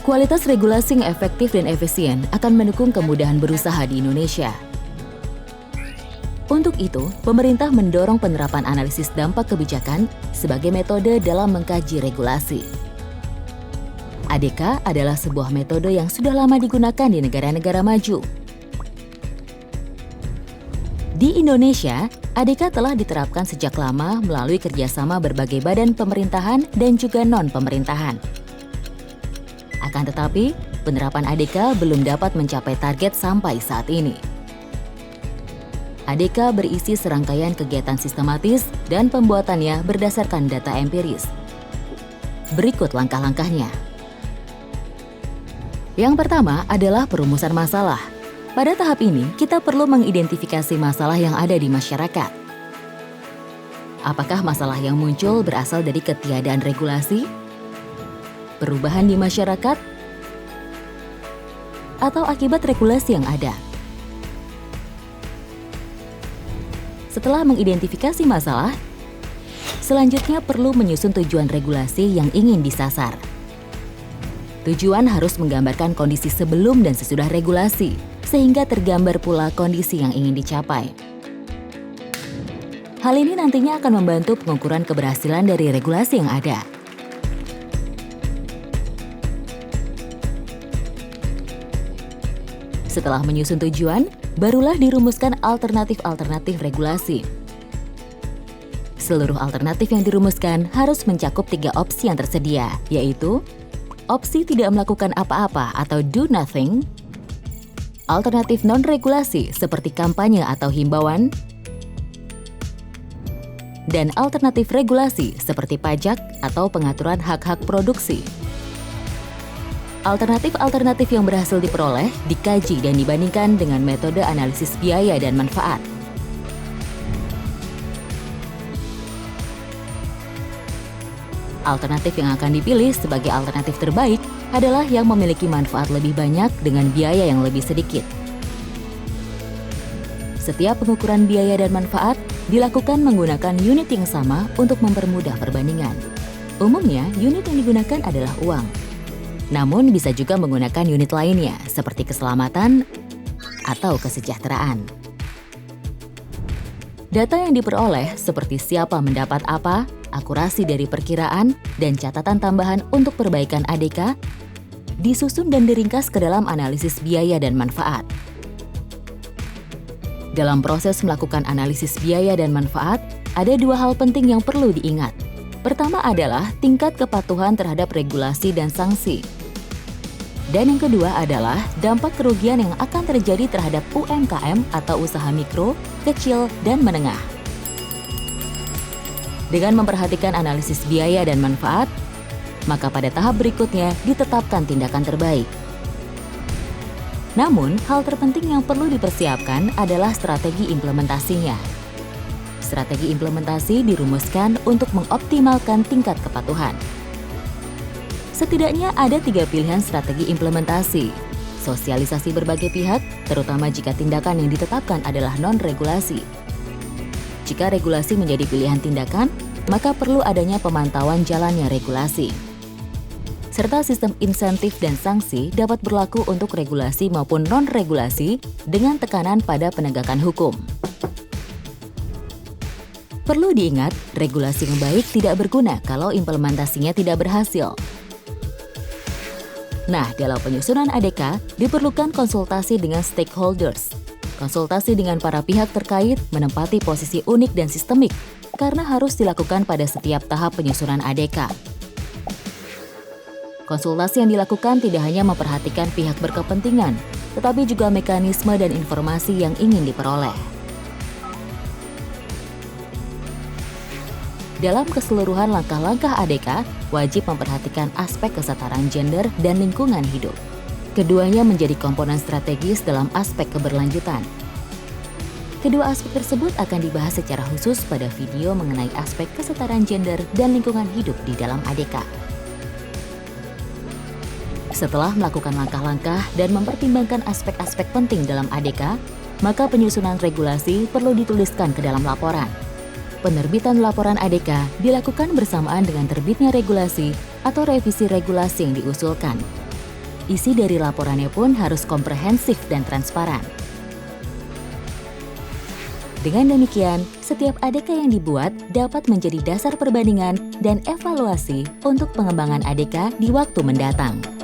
Kualitas regulasi yang efektif dan efisien akan mendukung kemudahan berusaha di Indonesia. Untuk itu, pemerintah mendorong penerapan analisis dampak kebijakan sebagai metode dalam mengkaji regulasi. ADK adalah sebuah metode yang sudah lama digunakan di negara-negara maju. Di Indonesia, ADK telah diterapkan sejak lama melalui kerjasama berbagai badan pemerintahan dan juga non-pemerintahan. Akan tetapi, penerapan ADK belum dapat mencapai target sampai saat ini. ADK berisi serangkaian kegiatan sistematis dan pembuatannya berdasarkan data empiris. Berikut langkah-langkahnya. Yang pertama adalah perumusan masalah. Pada tahap ini, kita perlu mengidentifikasi masalah yang ada di masyarakat. Apakah masalah yang muncul berasal dari ketiadaan regulasi, perubahan di masyarakat, atau akibat regulasi yang ada? Setelah mengidentifikasi masalah, selanjutnya perlu menyusun tujuan regulasi yang ingin disasar. Tujuan harus menggambarkan kondisi sebelum dan sesudah regulasi, sehingga tergambar pula kondisi yang ingin dicapai. Hal ini nantinya akan membantu pengukuran keberhasilan dari regulasi yang ada. Setelah menyusun tujuan, barulah dirumuskan alternatif-alternatif regulasi. Seluruh alternatif yang dirumuskan harus mencakup 3 opsi yang tersedia, yaitu opsi tidak melakukan apa-apa atau do nothing, alternatif non-regulasi seperti kampanye atau himbauan, dan alternatif regulasi seperti pajak atau pengaturan hak-hak produksi. Alternatif-alternatif yang berhasil diperoleh, dikaji dan dibandingkan dengan metode analisis biaya dan manfaat. Alternatif yang akan dipilih sebagai alternatif terbaik adalah yang memiliki manfaat lebih banyak dengan biaya yang lebih sedikit. Setiap pengukuran biaya dan manfaat dilakukan menggunakan unit yang sama untuk mempermudah perbandingan. Umumnya, unit yang digunakan adalah uang. Namun bisa juga menggunakan unit lainnya seperti keselamatan atau kesejahteraan. Data yang diperoleh seperti siapa mendapat apa, akurasi dari perkiraan, dan catatan tambahan untuk perbaikan ADK disusun dan diringkas ke dalam analisis biaya dan manfaat. Dalam proses melakukan analisis biaya dan manfaat, ada 2 hal penting yang perlu diingat. Pertama adalah tingkat kepatuhan terhadap regulasi dan sanksi. Dan yang kedua adalah dampak kerugian yang akan terjadi terhadap UMKM atau usaha mikro, kecil, dan menengah. Dengan memperhatikan analisis biaya dan manfaat, maka pada tahap berikutnya ditetapkan tindakan terbaik. Namun, hal terpenting yang perlu dipersiapkan adalah strategi implementasinya. Strategi implementasi dirumuskan untuk mengoptimalkan tingkat kepatuhan. Setidaknya ada 3 pilihan strategi implementasi. Sosialisasi berbagai pihak, terutama jika tindakan yang ditetapkan adalah non-regulasi. Jika regulasi menjadi pilihan tindakan, maka perlu adanya pemantauan jalannya regulasi. Serta sistem insentif dan sanksi dapat berlaku untuk regulasi maupun non-regulasi dengan tekanan pada penegakan hukum. Perlu diingat, regulasi yang baik tidak berguna kalau implementasinya tidak berhasil. Nah, dalam penyusunan ADK, diperlukan konsultasi dengan stakeholders. Konsultasi dengan para pihak terkait menempati posisi unik dan sistemik, karena harus dilakukan pada setiap tahap penyusunan ADK. Konsultasi yang dilakukan tidak hanya memperhatikan pihak berkepentingan, tetapi juga mekanisme dan informasi yang ingin diperoleh. Dalam keseluruhan langkah-langkah ADK, wajib memperhatikan aspek kesetaraan gender dan lingkungan hidup. Keduanya menjadi komponen strategis dalam aspek keberlanjutan. Kedua aspek tersebut akan dibahas secara khusus pada video mengenai aspek kesetaraan gender dan lingkungan hidup di dalam ADK. Setelah melakukan langkah-langkah dan mempertimbangkan aspek-aspek penting dalam ADK, maka penyusunan regulasi perlu dituliskan ke dalam laporan. Penerbitan laporan ADK dilakukan bersamaan dengan terbitnya regulasi atau revisi regulasi yang diusulkan. Isi dari laporannya pun harus komprehensif dan transparan. Dengan demikian, setiap ADK yang dibuat dapat menjadi dasar perbandingan dan evaluasi untuk pengembangan ADK di waktu mendatang.